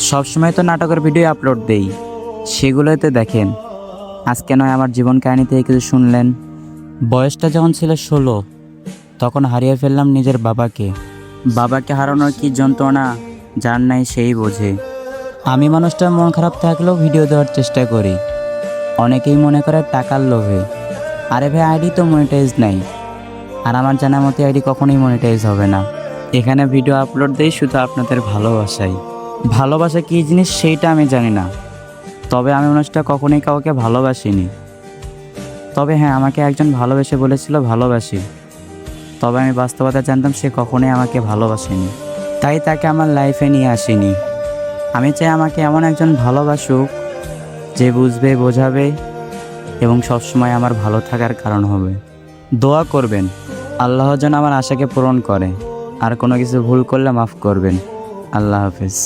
সবসময় তো নাটকের ভিডিও আপলোড দেই, সেগুলোতে দেখেন। আজকে নয় আমার জীবন কাহিনী থেকে কিছু শুনলেন। বয়সটা যখন ছিল 16, তখন হারিয়ে ফেললাম নিজের বাবাকে। বাবাকে হারানোর কি যন্ত্রণা যার নাই সেই বোঝে। আমি মানুষটার মন খারাপ থাকলেও ভিডিও দেওয়ার চেষ্টা করি। অনেকেই মনে করে টাকার লোভে। আরে ভাই, আইডি তো মনিটাইজ নাই, আর আমার জানা মতে আইডি কখনোই মনিটাইজ হবে না। এখানে ভিডিও আপলোড দেই শুধু আপনাদের ভালোবাসাই। ভালোবাসা কী জিনিস সেইটা আমি জানি না, তবে আমি মানুষটা কখনোই কাউকে ভালোবাসিনি। তবে হ্যাঁ, আমাকে একজন ভালোবেসে বলেছিল ভালোবাসি, তবে আমি বাস্তবতা জানতাম সে কখনোই আমাকে ভালোবাসেনি, তাই তাকে আমার লাইফে নিয়ে আসিনি। আমি চাই আমাকে এমন একজন ভালোবাসুক যে বুঝবে, বোঝাবে এবং সবসময় আমার ভালো থাকার কারণ হবে। দোয়া করবেন আল্লাহ যেন আমার আশাকে পূরণ করে, আর কোনো কিছু ভুল করলে মাফ করবেন। আল্লাহ হাফেজ।